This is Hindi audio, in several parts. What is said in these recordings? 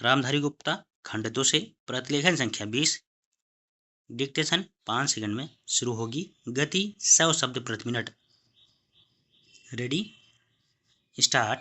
रामधारी गुप्ता, खंड 2 से प्रतिलेखन संख्या 20। डिक्टेशन 5 सेकंड में शुरू होगी। गति 100 शब्द प्रति मिनट। Ready, start.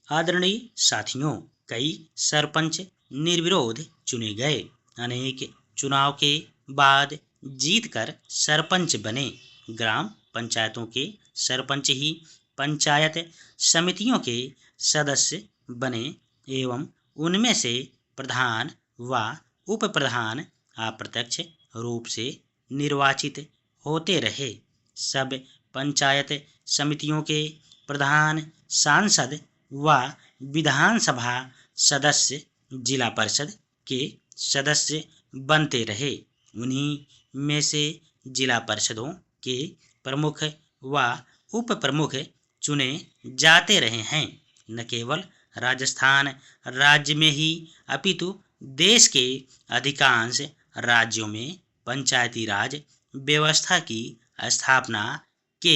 आदरणीय साथियों, कई सरपंच निर्विरोध चुने गए। अनेक चुनाव के बाद जीतकर सरपंच बने। ग्राम पंचायतों के सरपंच ही पंचायत समितियों के सदस्य बने एवं उनमें से प्रधान व उप प्रधान अप्रत्यक्ष रूप से निर्वाचित होते रहे। सब पंचायत समितियों के प्रधान सांसद व विधानसभा सदस्य जिला परिषद के सदस्य बनते रहे। उन्हीं में से जिला परिषदों के प्रमुख व उप प्रमुख चुने जाते रहे हैं। न केवल राजस्थान राज्य में ही अपितु देश के अधिकांश राज्यों में पंचायती राज व्यवस्था की स्थापना के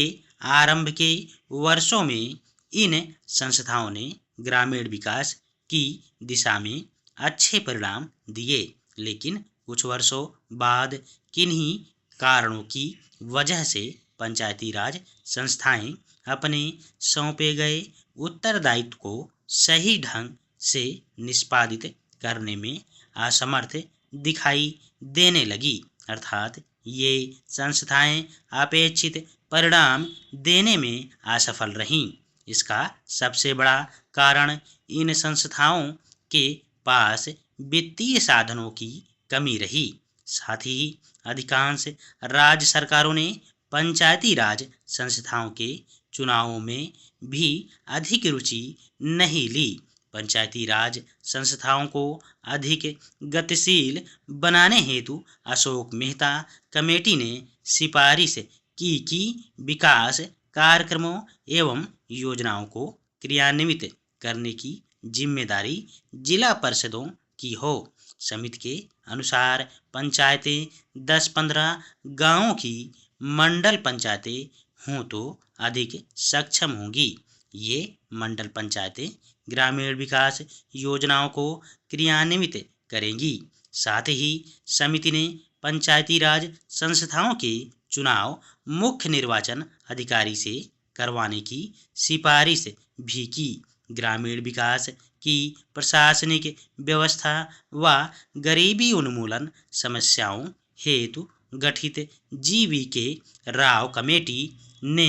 आरंभ के वर्षों में इन संस्थाओं ने ग्रामीण विकास की दिशा में अच्छे परिणाम दिए। लेकिन कुछ वर्षों बाद किन्हीं कारणों की वजह से पंचायती राज संस्थाएं अपने सौंपे गए उत्तरदायित्व को सही ढंग से निष्पादित करने में असमर्थ दिखाई देने लगी, अर्थात ये संस्थाएं अपेक्षित परिणाम देने में असफल रहीं। इसका सबसे बड़ा कारण इन संस्थाओं के पास वित्तीय साधनों की कमी रही। साथ ही अधिकांश राज्य सरकारों ने पंचायती राज संस्थाओं के चुनावों में भी अधिक रुचि नहीं ली। पंचायती राज संस्थाओं को अधिक गतिशील बनाने हेतु अशोक मेहता कमेटी ने सिफारिश की कि विकास कार्यक्रमों एवं योजनाओं को क्रियान्वित करने की जिम्मेदारी जिला परिषदों की हो। समिति के अनुसार पंचायतें 10-15 गांवों की मंडल पंचायतें हों तो अधिक सक्षम होंगी। ये मंडल पंचायतें ग्रामीण विकास योजनाओं को क्रियान्वित करेंगी। साथ ही समिति ने पंचायती राज संस्थाओं के चुनाव मुख्य निर्वाचन अधिकारी से करवाने की सिफारिश भी की। ग्रामीण विकास की प्रशासनिक व्यवस्था व गरीबी उन्मूलन समस्याओं हेतु गठित GVK राव कमेटी ने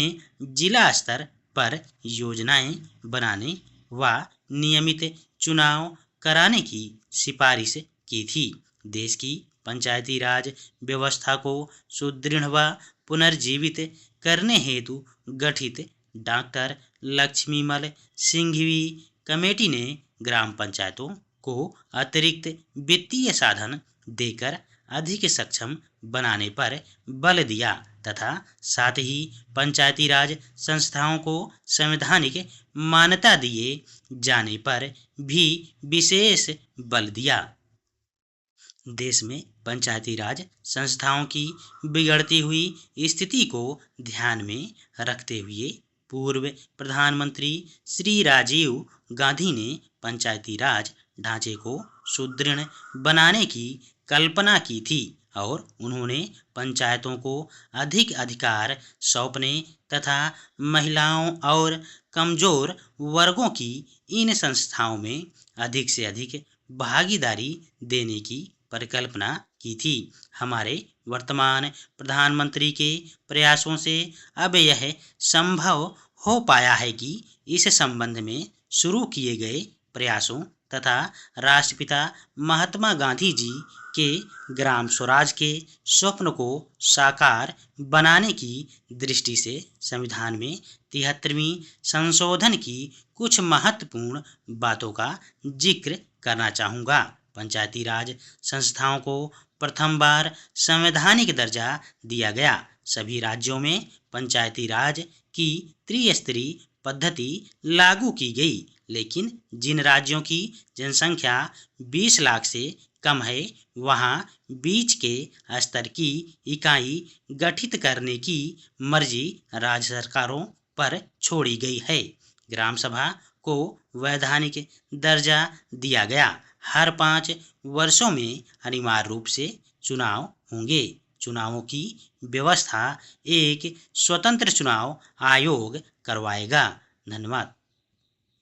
जिला स्तर पर योजनाएं बनाने व नियमित चुनाव कराने की सिफारिश की थी। देश की पंचायती राज व्यवस्था को सुदृढ़ व पुनर्जीवित करने हेतु गठित डॉक्टर लक्ष्मीमल सिंघवी कमेटी ने ग्राम पंचायतों को अतिरिक्त वित्तीय साधन देकर अधिक सक्षम बनाने पर बल दिया तथा साथ ही पंचायती राज संस्थाओं को संवैधानिक मान्यता दिए जाने पर भी विशेष बल दिया। देश में पंचायती राज संस्थाओं की बिगड़ती हुई स्थिति को ध्यान में रखते हुए पूर्व प्रधानमंत्री श्री राजीव गांधी ने पंचायती राज ढांचे को सुदृढ़ बनाने की कल्पना की थी और उन्होंने पंचायतों को अधिक अधिकार सौंपने तथा महिलाओं और कमजोर वर्गों की इन संस्थाओं में अधिक से अधिक भागीदारी देने की परिकल्पना की थी। हमारे वर्तमान प्रधानमंत्री के प्रयासों से अब यह संभव हो पाया है कि इस संबंध में शुरू किए गए प्रयासों तथा राष्ट्रपिता महात्मा गांधी जी के ग्राम स्वराज के स्वप्न को साकार बनाने की दृष्टि से संविधान में 73वीं संशोधन की कुछ महत्वपूर्ण बातों का जिक्र करना चाहूँगा। पंचायती राज संस्थाओं को प्रथम बार संवैधानिक दर्जा दिया गया। सभी राज्यों में पंचायती राज की त्रिस्तरीय पद्धति लागू की गई, लेकिन जिन राज्यों की जनसंख्या 20 लाख से कम है वहां बीच के स्तर की इकाई गठित करने की मर्जी राज्य सरकारों पर छोड़ी गई है। ग्राम सभा को वैधानिक दर्जा दिया गया। हर 5 वर्षों में अनिवार्य रूप से चुनाव होंगे। चुनावों की व्यवस्था एक स्वतंत्र चुनाव आयोग करवाएगा। धन्यवाद।